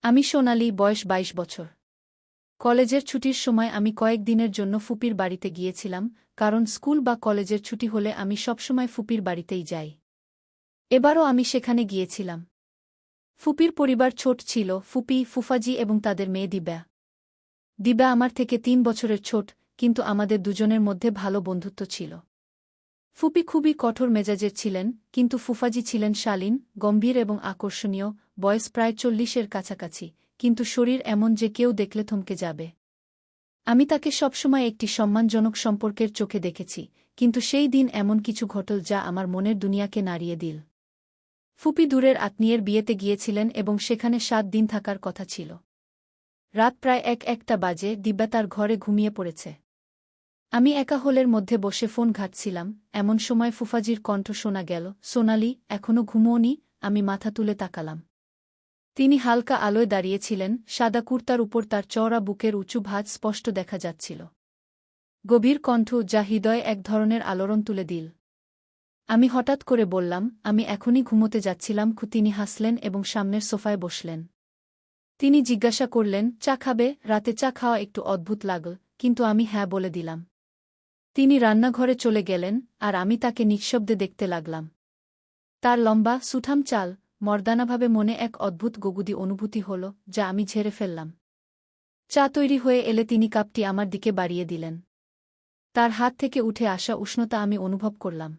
আমি সোনালি, বয়স ২২ বছর। কলেজের ছুটির সময় আমি কয়েক দিনের জন্য ফুপির বাড়িতে গিয়েছিলাম, কারণ স্কুল বা কলেজের ছুটি হলে আমি সবসময় ফুপির বাড়িতেই যাই। এবারও আমি সেখানে গিয়েছিলাম। ফুপির পরিবার ছোট ছিল, ফুপি, ফুফাজি এবং তাদের মেয়ে দিব্যা। দিব্যা আমার থেকে ৩ বছরের ছোট, কিন্তু আমাদের দুজনের মধ্যে ভালো বন্ধুত্ব ছিল। ফুপি খুবই কঠোর মেজাজের ছিলেন, কিন্তু ফুফাজি ছিলেন শালীন, গম্ভীর এবং আকর্ষণীয়, বয়স প্রায় ৪০-এর কাছাকাছি, কিন্তু শরীর এমন যে কেউ দেখলে থমকে যাবে। আমি তাকে সবসময় একটি সম্মানজনক সম্পর্কের চোখে দেখেছি, কিন্তু সেই দিন এমন কিছু ঘটল যা আমার মনের দুনিয়াকে নাড়িয়ে দিল। ফুপি দূরের আত্মীয়ের বিয়েতে গিয়েছিলেন এবং সেখানে ৭ দিন থাকার কথা ছিল। রাত প্রায় ১-১টা বাজে, দিব্যা তার ঘরে ঘুমিয়ে পড়েছে। আমি একা হলের মধ্যে বসে ফোন ঘাঁটছিলাম, এমন সময় ফুফাজির কণ্ঠ শোনা গেল, "সোনালি, এখনো ঘুমোওনি?" আমি মাথা তুলে তাকালাম। তিনি হালকা আলোয় দাঁড়িয়েছিলেন, সাদা কুর্তার উপর তার চওড়া বুকের উঁচু ভাঁজ স্পষ্ট দেখা যাচ্ছিল। গভীর কণ্ঠ যা হৃদয়ে এক ধরনের আলোড়ন তুলে দিল। আমি হঠাৎ করে বললাম, "আমি এখনই ঘুমোতে যাচ্ছিলাম।" তিনি হাসলেন এবং সামনের সোফায় বসলেন। তিনি জিজ্ঞাসা করলেন, "চা খাবে?" রাতে চা খাওয়া একটু অদ্ভুত লাগল, কিন্তু আমি হ্যাঁ বলে দিলাম। তিনি রান্নাঘরে চলে গেলেন, আর আমি তাকে নিঃশব্দে দেখতে লাগলাম। তার লম্বা, সুঠাম চাল, মর্দানাভাবে মনে এক অদ্ভুত গগুদি অনুভূতি হল, যা আমি ঝেড়ে ফেললাম। চা তৈরি হয়ে এলে তিনি কাপটি আমার দিকে বাড়িয়ে দিলেন। তার হাত থেকে উঠে আসা উষ্ণতা আমি অনুভব করলাম।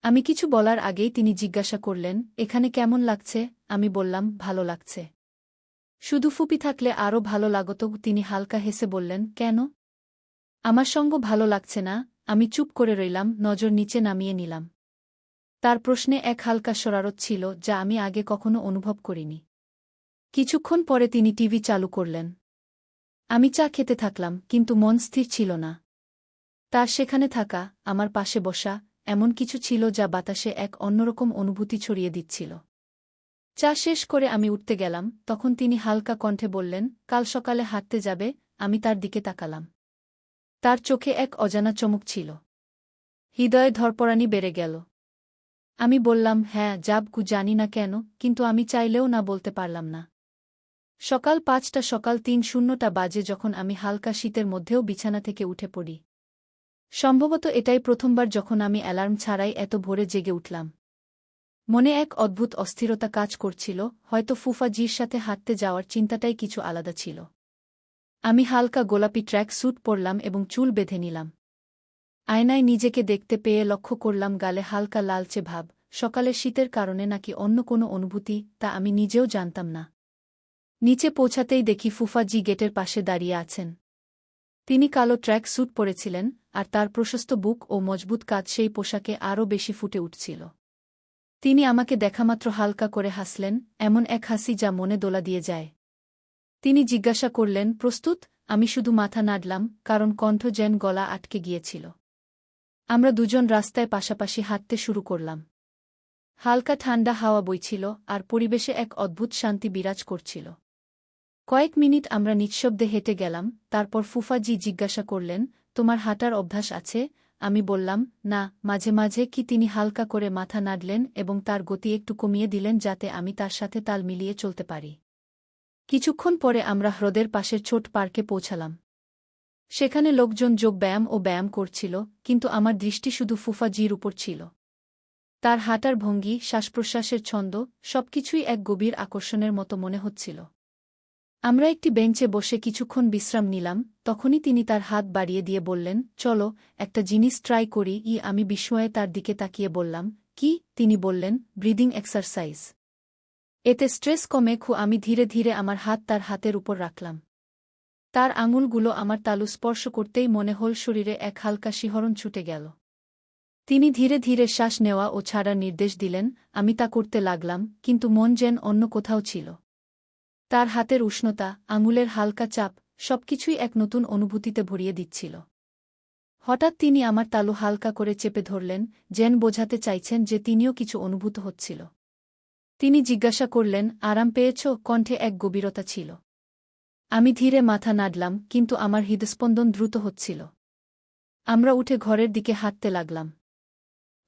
আমি কিছু বলার আগেই তিনি জিজ্ঞাসা করলেন, "এখানে কেমন লাগছে?" আমি বললাম, "ভালো লাগছে। শুধু ফুপি থাকলে আরও ভালো লাগত।" তিনি হালকা হেসে বললেন, "কেন?" "আমার সঙ্গ ভালো লাগছে না।" আমি চুপ করে রইলাম, নজর নিচে নামিয়ে নিলাম। তার প্রশ্নে এক হালকা শরারত ছিল, যা আমি আগে কখনো অনুভব করিনি। কিছুক্ষণ পরে তিনি টিভি চালু করলেন। আমি চা খেতে থাকলাম, কিন্তু মন স্থির ছিল না। তার সেখানে থাকা, আমার পাশে বসা, এমন কিছু ছিল যা বাতাসে এক অন্যরকম অনুভূতি ছড়িয়ে দিচ্ছিল। চা শেষ করে আমি উঠতে গেলাম, তখন তিনি হালকা কণ্ঠে বললেন, "কাল সকালে হাঁটতে যাবে?" আমি তার দিকে তাকালাম। তার চোখে এক অজানা চমক ছিল। হৃদয়ে ধড়পড়ানি বেড়ে গেল। আমি বললাম, "হ্যাঁ, জানি না কেন, কিন্তু আমি চাইলেও না বলতে পারলাম না।" সকাল ৫টা, সকাল ৩:০০ বাজে যখন আমি হালকা শীতের মধ্যেও বিছানা থেকে উঠে পড়ি। সম্ভবত এটাই প্রথমবার যখন আমি অ্যালার্ম ছাড়াই এত ভোরে জেগে উঠলাম। মনে এক অদ্ভুত অস্থিরতা কাজ করছিল, হয়তো ফুফাজির সাথে হাঁটতে যাওয়ার চিন্তাটাই কিছু আলাদা ছিল। আমি হালকা গোলাপি ট্র্যাক স্যুট পরলাম এবং চুল বেঁধে নিলাম। আয়নায় নিজেকে দেখতে পেয়ে লক্ষ্য করলাম গালে হালকা লালচে ভাব, সকালের শীতের কারণে নাকি অন্য কোনো অনুভূতি, তা আমি নিজেও জানতাম না। নিচে পৌঁছাতেই দেখি ফুফাজি গেটের পাশে দাঁড়িয়ে আছেন। তিনি কালো ট্র্যাক স্যুট পরেছিলেন, আর তার প্রশস্ত বুক ও মজবুত কাঁধ সেই পোশাকে আরও বেশি ফুটে উঠছিল। তিনি আমাকে দেখামাত্র হালকা করে হাসলেন, এমন এক হাসি যা মনে দোলা দিয়ে যায়। তিনি জিজ্ঞাসা করলেন, "প্রস্তুত?" আমি শুধু মাথা নাড়লাম, কারণ কণ্ঠ যেন গলা আটকে গিয়েছিল। আমরা দুজন রাস্তায় পাশাপাশি হাঁটতে শুরু করলাম। হালকা ঠান্ডা হাওয়া বইছিল, আর পরিবেশে এক অদ্ভুত শান্তি বিরাজ করছিল। কয়েক মিনিট আমরা নিঃশব্দে হেঁটে গেলাম, তারপর ফুফাজি জিজ্ঞাসা করলেন, "তোমার হাঁটার অভ্যাস আছে?" আমি বললাম, "না, মাঝে মাঝে।" তিনি হালকা করে মাথা নাড়লেন এবং তার গতি একটু কমিয়ে দিলেন যাতে আমি তার সাথে তাল মিলিয়ে চলতে পারি। কিছুক্ষণ পরে আমরা হ্রদের পাশের ছোট পার্কে পৌঁছালাম। সেখানে লোকজন যোগ ব্যায়াম ও ব্যায়াম করছিল, কিন্তু আমার দৃষ্টি শুধু ফুফাজির উপর ছিল। তার হাঁটার ভঙ্গি, শ্বাসপ্রশ্বাসের ছন্দ, সবকিছুই এক গভীর আকর্ষণের মতো মনে হচ্ছিল। আমরা একটি বেঞ্চে বসে কিছুক্ষণ বিশ্রাম নিলাম, তখনই তিনি তার হাত বাড়িয়ে দিয়ে বললেন, "চলো, একটা জিনিস ট্রাই করি।" আমি বিস্ময়ে তার দিকে তাকিয়ে বললাম, "কি?" তিনি বললেন, "ব্রিদিং এক্সারসাইজ। এতে স্ট্রেস কমে।" আমি ধীরে ধীরে আমার হাত তার হাতের উপর রাখলাম। তার আঙুলগুলো আমার তালু স্পর্শ করতেই মনে হল শরীরে এক হালকা শিহরণ ছুটে গেল। তিনি ধীরে ধীরে শ্বাস নেওয়া ও ছাড়ার নির্দেশ দিলেন, আমি তা করতে লাগলাম, কিন্তু মন যেন অন্য কোথাও ছিল। তার হাতের উষ্ণতা, আঙুলের হালকা চাপ, সবকিছুই এক নতুন অনুভূতিতে ভরিয়ে দিচ্ছিল। হঠাৎ তিনি আমার তালু হালকা করে চেপে ধরলেন, যেন বোঝাতে চাইছেন যে তিনিও কিছু অনুভূত হচ্ছিল। তিনি জিজ্ঞাসা করলেন, "আরাম পেয়েছ?" কণ্ঠে এক গভীরতা ছিল। আমি ধীরে মাথা নাড়লাম, কিন্তু আমার হৃদস্পন্দন দ্রুত হচ্ছিল। আমরা উঠে ঘরের দিকে হাঁটতে লাগলাম।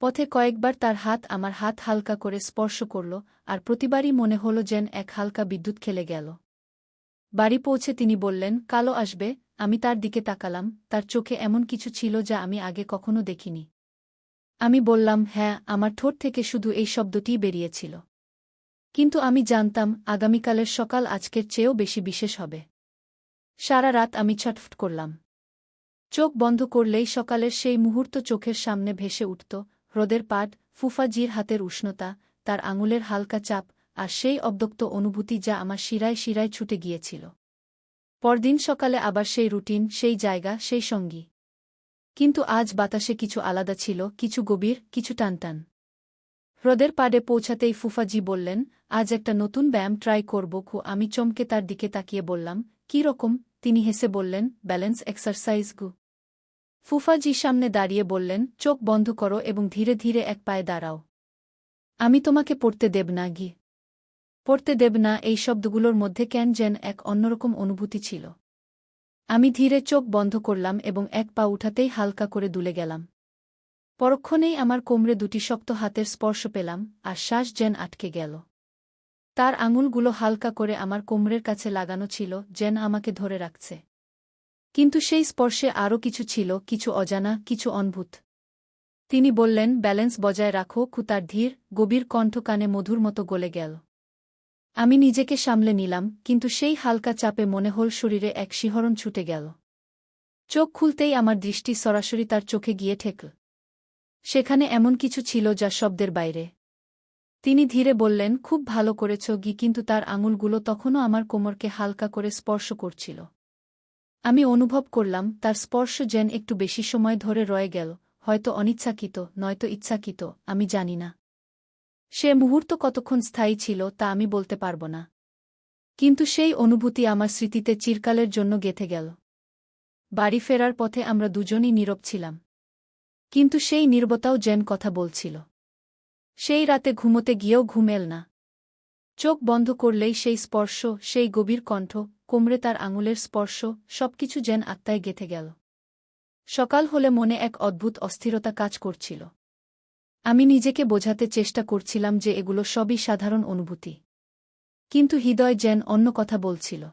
পথে কয়েকবার তার হাত আমার হাত হালকা করে স্পর্শ করল, আর প্রতিবারই মনে হল যেন এক হালকা বিদ্যুৎ খেলে গেল। বাড়ি পৌঁছে তিনি বললেন, কালো আসবে। আমি তার দিকে তাকালাম, তার চোখে এমন কিছু ছিল যা আমি আগে কখনো দেখিনি। আমি বললাম, হ্যাঁ। আমার ঠোঁট থেকে শুধু এই শব্দটিই বেরিয়েছিল। কিন্তু আমি জানতাম, আগামীকালের সকাল আজকের চেয়েও বেশি বিশেষ হবে। সারা রাত আমি ছটফট করলাম। চোখ বন্ধ করলেই সকালের সেই মুহূর্ত চোখের সামনে ভেসে উঠত, হ্রদের পাড়, ফুফাজির হাতের উষ্ণতা, তার আঙুলের হালকা চাপ, আর সেই অব্যক্ত অনুভূতি যা আমার শিরায় শিরায় ছুটে গিয়েছিল। পরদিন সকালে আবার সেই রুটিন, সেই জায়গা, সেই সঙ্গী। কিন্তু আজ বাতাসে কিছু আলাদা ছিল, কিছু গভীর, কিছু টানটান। হ্রদের পাড়ে পৌঁছাতেই ফুফাজি বললেন, আজ একটা নতুন ব্যায়াম ট্রাই করব। আমি চমকে তার দিকে তাকিয়ে বললাম, কী রকম? তিনি হেসে বললেন, ব্যালেন্স এক্সারসাইজ গু। ফুফাজি সামনে দাঁড়িয়ে বললেন, চোখ বন্ধ করো এবং ধীরে ধীরে এক পায়ে দাঁড়াও। আমি তোমাকে পড়তে দেব না গি। পড়তে দেব না, এই শব্দগুলোর মধ্যে কেন যেন এক অন্যরকম অনুভূতি ছিল। আমি ধীরে চোখ বন্ধ করলাম এবং এক পা উঠাতেই হালকা করে দুলে গেলাম। পরক্ষণেই আমার কোমরে দুটি শক্ত হাতের স্পর্শ পেলাম, আর শ্বাস যেন আটকে গেল। তার আঙুলগুলো হালকা করে আমার কোমরের কাছে লাগানো ছিল, যেন আমাকে ধরে রাখছে। কিন্তু সেই স্পর্শে আরও কিছু ছিল, কিছু অজানা, কিছু অদ্ভুত। তিনি বললেন, ব্যালেন্স বজায় রাখো। তার ধীর, গভীর কণ্ঠ কানে মধুর মতো গলে গেল। আমি নিজেকে সামলে নিলাম, কিন্তু সেই হালকা চাপে মনে হল শরীরে এক শিহরণ ছুটে গেল। চোখ খুলতেই আমার দৃষ্টি সরাসরি তার চোখে গিয়ে ঠেকল। সেখানে এমন কিছু ছিল যা শব্দের বাইরে। তিনি ধীরে বললেন, খুব ভালো করেছ গি। কিন্তু তার আঙুলগুলো তখনও আমার কোমরকে হালকা করে স্পর্শ করছিল। আমি অনুভব করলাম, তার স্পর্শ যেন একটু বেশি সময় ধরে রয়ে গেল, হয়তো অনিচ্ছাকৃত, নয়তো ইচ্ছাকৃত, আমি জানি না। সে মুহূর্ত কতক্ষণ স্থায়ী ছিল তা আমি বলতে পারব না। কিন্তু সেই অনুভূতি আমার স্মৃতিতে চিরকালের জন্য গেঁথে গেল। বাড়ি ফেরার পথে আমরা দুজনই নীরব ছিলাম। কিন্তু সেই নীরবতাও যেন কথা বলছিল। সেই রাতে ঘুমোতে গিয়েও ঘুম এল না। চোখ বন্ধ করলেই সেই স্পর্শ, সেই গভীর কণ্ঠ, কোমরে তার আঙুলের স্পর্শ, সবকিছু যেন আত্মায় গেঁথে গেল। সকাল হলে মনে এক অদ্ভুত অস্থিরতা কাজ করছিল। আমি নিজেকে বোঝাতে চেষ্টা করছিলাম যে এগুলো সবই সাধারণ অনুভূতি। কিন্তু হৃদয় যেন অন্য কথা বলছিল।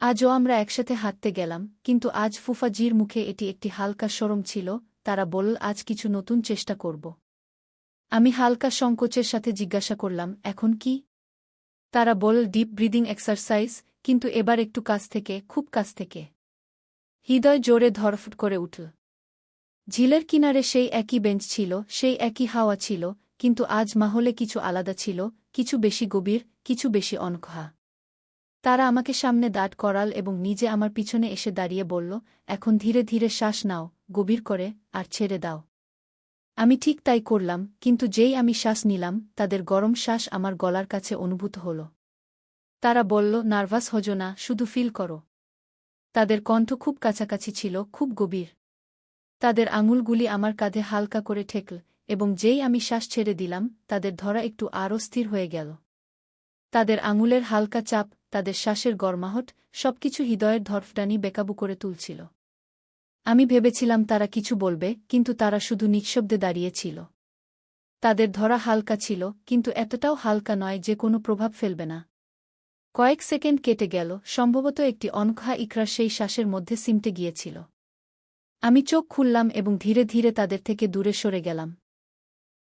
আজও আমরা একসাথে হাঁটতে গেলাম, কিন্তু আজ ফুফাজির মুখে এটি একটি হালকা শরম ছিল। তারা বলল, আজ কিছু নতুন চেষ্টা করব। আমি হালকা সংকোচের সাথে জিজ্ঞাসা করলাম, এখন কি? তারা বলল, ডিপ ব্রিদিং এক্সারসাইজ, কিন্তু এবার একটু কাছ থেকে, খুব কাছ থেকে। হৃদয় জোরে ধড়ফড় করে উঠল। ঝিলের কিনারে সেই একই বেঞ্চ ছিল, সেই একই হাওয়া ছিল, কিন্তু আজ মাহলে কিছু আলাদা ছিল, কিছু বেশি গভীর, কিছু বেশি অনকহা। তারা আমাকে সামনে দাঁড় করাল এবং নিজে আমার পিছনে এসে দাঁড়িয়ে বলল, এখন ধীরে ধীরে শ্বাস নাও, গভীর করে, আর ছেড়ে দাও। আমি ঠিক তাই করলাম, কিন্তু যেই আমি শ্বাস নিলাম, তাদের গরম শ্বাস আমার গলার কাছে অনুভূত হল। তারা বলল, নার্ভাস হজো না, শুধু ফিল করো। তাদের কণ্ঠ খুব কাছাকাছি ছিল, খুব গভীর। তাদের আঙুলগুলি আমার কাঁধে হালকা করে ঠেকল, এবং যেই আমি শ্বাস ছেড়ে দিলাম, তাদের ধরা একটু আরও স্থির হয়ে গেল। তাদের আঙুলের হালকা চাপ, তাদের শ্বাসের গরমাহট, সবকিছু হৃদয়ের ধড়ফড়ানি বেকাবু করে তুলছিল। আমি ভেবেছিলাম তারা কিছু বলবে, কিন্তু তারা শুধু নিঃশব্দে দাঁড়িয়েছিল। তাদের ধরা হালকা ছিল, কিন্তু এতটাও হালকা নয় যে কোনো প্রভাব ফেলবে না। কয়েক সেকেন্ড কেটে গেল, সম্ভবত একটি অনকহা ইকরার সেই শ্বাসের মধ্যে সিমটে গিয়েছিল। আমি চোখ খুললাম এবং ধীরে ধীরে তাদের থেকে দূরে সরে গেলাম।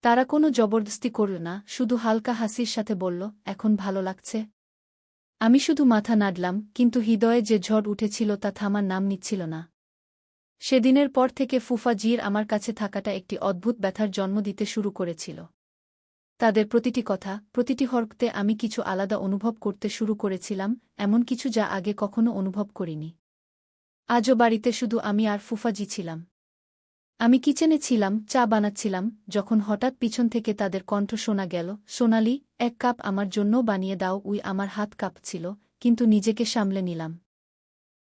তারা কোনো জবরদস্তি করল না, শুধু হালকা হাসির সাথে বলল, এখন ভালো লাগছে? আমি শুধু মাথা নাড়লাম, কিন্তু হৃদয়ে যে ঝড় উঠেছিল তা থামার নাম নিচ্ছিল না। সেদিনের পর থেকে ফুফাজির আমার কাছে থাকাটা একটি অদ্ভুত ব্যথার জন্ম দিতে শুরু করেছিল। তাদের প্রতিটি কথা, প্রতিটি হরকতে আমি কিছু আলাদা অনুভব করতে শুরু করেছিলাম, এমন কিছু যা আগে কখনো অনুভব করিনি। আজও বাড়িতে শুধু আমি আর ফুফাজি ছিলাম। আমি কিচেনে ছিলাম, চা বানাচ্ছিলাম, যখন হঠাৎ পিছন থেকে তাদের কণ্ঠ শোনা গেল, সোনালি, এক কাপ আমার জন্যও বানিয়ে দাও। আমার হাত কাঁপছিল, কিন্তু নিজেকে সামলে নিলাম।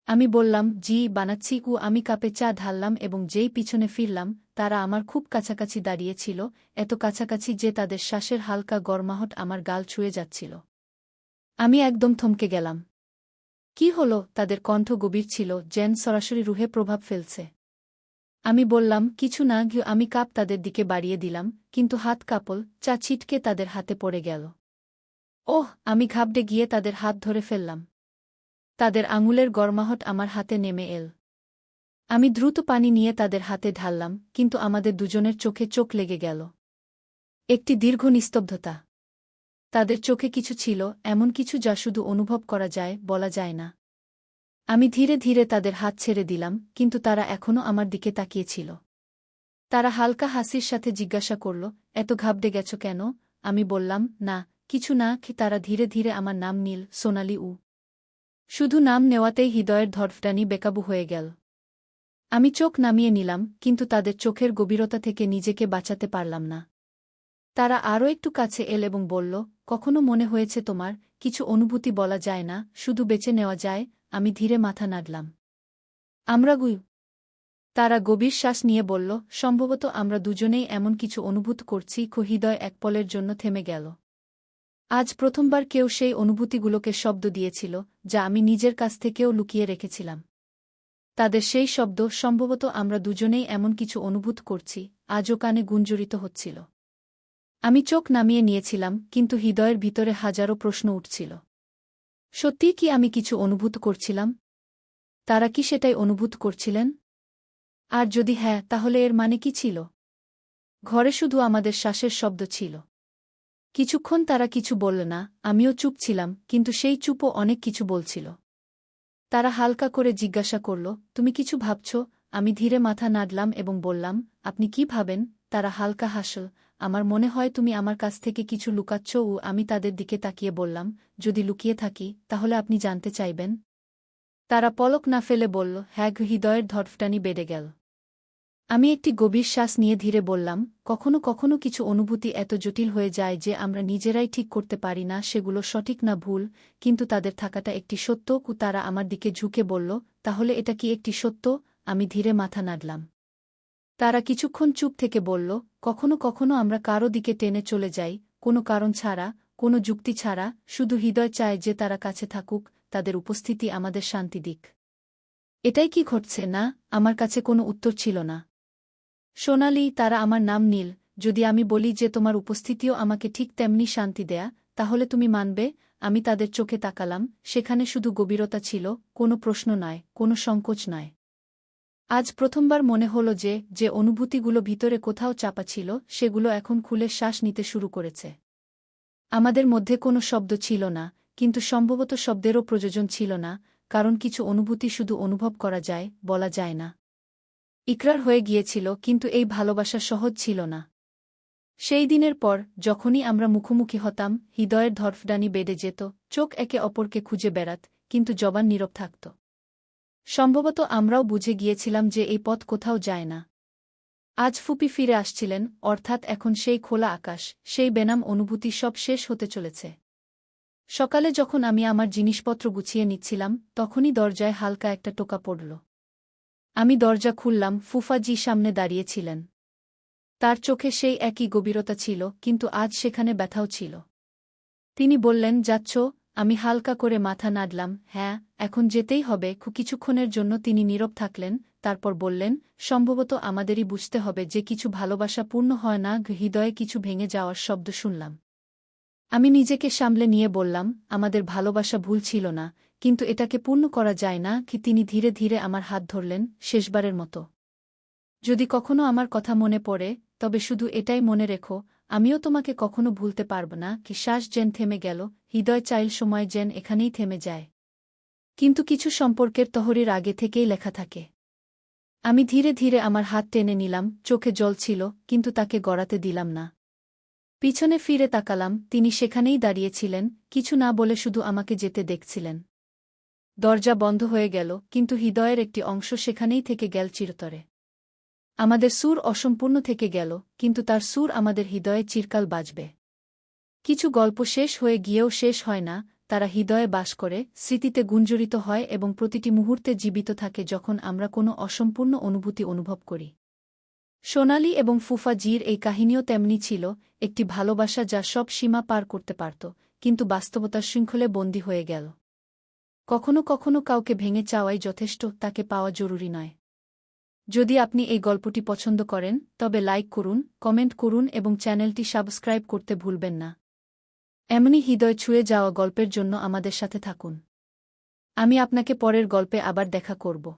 আমি বললাম, জি বানাচ্ছি। আমি কাপে চা ঢাললাম এবং যেই পিছনে ফিরলাম, তারা আমার খুব কাছাকাছি দাঁড়িয়েছিল, এত কাছাকাছি যে তাদের শ্বাসের হালকা গরমাহট আমার গাল ছুঁয়ে যাচ্ছিল। আমি একদম থমকে গেলাম। কি হলো? তাদের কণ্ঠ গভীর ছিল, যেন সরাসরি রুহে প্রভাব ফেলছে। আমি বললাম, কিছু না। আমি কাপ তাদের দিকে বাড়িয়ে দিলাম, কিন্তু হাত কাপল চা ছিটকে তাদের হাতে পড়ে গেল। ওহ! আমি ঘাবড়ে গিয়ে তাদের হাত ধরে ফেললাম। তাদের আঙুলের গরমাহট আমার হাতে নেমে এল। আমি দ্রুত পানি নিয়ে তাদের হাতে ঢাললাম, কিন্তু আমাদের দুজনের চোখে চোখ লেগে গেল। একটি দীর্ঘ নিস্তব্ধতা। তাদের চোখে কিছু ছিল, এমন কিছু যা শুধু অনুভব করা যায়, বলা যায় না। আমি ধীরে ধীরে তাদের হাত ছেড়ে দিলাম, কিন্তু তারা এখনও আমার দিকে তাকিয়েছিল। তারা হালকা হাসির সাথে জিজ্ঞাসা করল, এত ঘাবড়ে গেছ কেন? আমি বললাম, না, কিছু না। তারা ধীরে ধীরে আমার নাম নীল, সোনালি উ। শুধু নাম নেওয়াতেই হৃদয়ের ধড়ফড়ানি বেকাবু হয়ে গেল। আমি চোখ নামিয়ে নিলাম, কিন্তু তাদের চোখের গভীরতা থেকে নিজেকে বাঁচাতে পারলাম না। তারা আরও একটু কাছে এল এবং বলল, কখনো মনে হয়েছে তোমার, কিছু অনুভূতি বলা যায় না, শুধু বেঁচে নেওয়া যায়? আমি ধীরে মাথা নাড়লাম। আমরা গুই। তারা গভীর শ্বাস নিয়ে বলল, সম্ভবত আমরা দুজনেই এমন কিছু অনুভূত করছি। হৃদয় এক পলের জন্য থেমে গেল। আজ প্রথমবার কেউ সেই অনুভূতিগুলোকে শব্দ দিয়েছিল, যা আমি নিজের কাছ থেকেও লুকিয়ে রেখেছিলাম। তাদের সেই শব্দ, সম্ভবত আমরা দুজনেই এমন কিছু অনুভূত করছি, আজও কানে গুঞ্জরিত হচ্ছিল। আমি চোখ নামিয়ে নিয়েছিলাম, কিন্তু হৃদয়ের ভিতরে হাজারো প্রশ্ন উঠছিল। সত্যিই কি আমি কিছু অনুভূত করছিলাম? তারা কি সেটাই অনুভূত করছিলেন? আর যদি হ্যাঁ, তাহলে এর মানে কি ছিল? ঘরে শুধু আমাদের শ্বাসের শব্দ ছিল। কিছুক্ষণ তারা কিছু বলল না, আমিও চুপ ছিলাম, কিন্তু সেই চুপও অনেক কিছু বলছিল। তারা হালকা করে জিজ্ঞাসা করল, তুমি কিছু ভাবছ? আমি ধীরে মাথা নাড়লাম এবং বললাম, আপনি কি ভাবেন? তারা হালকা হাসল, আমার মনে হয় তুমি আমার কাছ থেকে কিছু লুকাচ্ছ। ও আমি তাদের দিকে তাকিয়ে বললাম, যদি লুকিয়ে থাকি, তাহলে আপনি জানতে চাইবেন? তারা পলক না ফেলে বলল, হ্যাঁ। হৃদয়ের ধড়ফড়ানি বেড়ে গেল। আমি একটি গভীর শ্বাস নিয়ে ধীরে বললাম, কখনো কখনো কিছু অনুভূতি এত জটিল হয়ে যায় যে আমরা নিজেরাই ঠিক করতে পারি না সেগুলো সঠিক না ভুল, কিন্তু তাদের থাকাটা একটি সত্য। তারা আমার দিকে ঝুঁকে বলল, তাহলে এটা কি একটি সত্য? আমি ধীরে মাথা নাড়লাম। তারা কিছুক্ষণ চুপ থেকে বলল, কখনো কখনো আমরা কারো দিকে টেনে চলে যাই, কোনো কারণ ছাড়া, কোনো যুক্তি ছাড়া, শুধু হৃদয় চায় যে তারা কাছে থাকুক, তাদের উপস্থিতি আমাদের শান্তি দিক। এটাই কি ঘটছে? না, আমার কাছে কোনো উত্তর ছিল না। সোনালি, তারা আমার নাম নীল। যদি আমি বলি যে তোমার উপস্থিতিও আমাকে ঠিক তেমনি শান্তি দেয়া, তাহলে তুমি মানবে? আমি তাদের চোখে তাকালাম, সেখানে শুধু গভীরতা ছিল, কোনো প্রশ্ন নয়, কোনো সংকোচ নয়। আজ প্রথমবার মনে হল যে যে অনুভূতিগুলো ভিতরে কোথাও চাপা ছিল, সেগুলো এখন খুলে শ্বাস নিতে শুরু করেছে। আমাদের মধ্যে কোনো শব্দ ছিল না, কিন্তু সম্ভবত শব্দেরও প্রয়োজন ছিল না, কারণ কিছু অনুভূতি শুধু অনুভব করা যায়, বলা যায় না। ইকরার হয়ে গিয়েছিল, কিন্তু এই ভালোবাসা সহজ ছিল না। সেই দিনের পর যখনই আমরা মুখোমুখি হতাম, হৃদয়ের ধড়ফড়ানি বেড়ে যেত, চোখ একে অপরকে খুঁজে বেড়াত, কিন্তু জবান নীরব থাকত। সম্ভবত আমরাও বুঝে গিয়েছিলাম যে এই পথ কোথাও যায় না। আজ ফুপি ফিরে আসছিলেন, অর্থাৎ এখন সেই খোলা আকাশ, সেই বেনাম অনুভূতি সব শেষ হতে চলেছে। সকালে যখন আমি আমার জিনিসপত্র গুছিয়ে নিচ্ছিলাম, তখনই দরজায় হালকা একটা টোকা পড়ল। আমি দরজা খুললাম, ফুফাজি সামনে দাঁড়িয়েছিলেন। তার চোখে সেই একই গভীরতা ছিল, কিন্তু আজ সেখানে ব্যথাও ছিল। তিনি বললেন, যাচ্ছ? আমি হালকা করে মাথা নাড়লাম, হ্যাঁ, এখন যেতেই হবে। কিছুক্ষণের জন্য তিনি নীরব থাকলেন, তারপর বললেন, সম্ভবত আমাদেরই বুঝতে হবে যে কিছু ভালোবাসা পূর্ণ হয় না। হৃদয়ে কিছু ভেঙে যাওয়ার শব্দ শুনলাম। আমি নিজেকে সামলে নিয়ে বললাম, আমাদের ভালোবাসা ভুল ছিল না, কিন্তু এটাকে পূর্ণ করা যায় না। তিনি ধীরে ধীরে আমার হাত ধরলেন, শেষবারের মতো। যদি কখনো আমার কথা মনে পড়ে, তবে শুধু এটাই মনে রেখো, আমিও তোমাকে কখনো ভুলতে পারব না। শ্বাস যেন থেমে গেল, হৃদয় চাইল সময় যেন এখানেই থেমে যায়। কিন্তু কিছু সম্পর্কের তহরির আগে থেকেই লেখা থাকে। আমি ধীরে ধীরে আমার হাত টেনে নিলাম, চোখে জল ছিল, কিন্তু তাকে গড়াতে দিলাম না। পিছনে ফিরে তাকালাম, তিনি সেখানেই দাঁড়িয়েছিলেন, কিছু না বলে শুধু আমাকে যেতে দেখছিলেন। দরজা বন্ধ হয়ে গেল, কিন্তু হৃদয়ের একটি অংশ সেখানেই থেকে গেল চিরতরে। আমাদের সুর অসম্পূর্ণ থেকে গেল, কিন্তু তার সুর আমাদের হৃদয়ে চিরকাল বাজবে। কিছু গল্প শেষ হয়ে গিয়েও শেষ হয় না, তারা হৃদয়ে বাস করে, স্মৃতিতে গুঞ্জরিত হয় এবং প্রতিটি মুহূর্তে জীবিত থাকে যখন আমরা কোনো অসম্পূর্ণ অনুভূতি অনুভব করি। সোনালি এবং ফুফা জির এই কাহিনীও তেমনি ছিল, একটি ভালোবাসা যা সব সীমা পার করতে পারত, কিন্তু বাস্তবতার শৃঙ্খলে বন্দী হয়ে গেল। কখনো কখনো কাউকে ভেঙে চাওয়াই যথেষ্ট, তাকে পাওয়া জরুরি নয়। যদি আপনি এই গল্পটি পছন্দ করেন তবে লাইক করুন, কমেন্ট করুন এবং চ্যানেলটি সাবস্ক্রাইব করতে ভুলবেন না। এমনি হৃদয় ছুঁয়ে যাওয়া গল্পের জন্য আমাদের সাথে থাকুন। আমি আপনাকে পরের গল্পে আবার দেখা করব।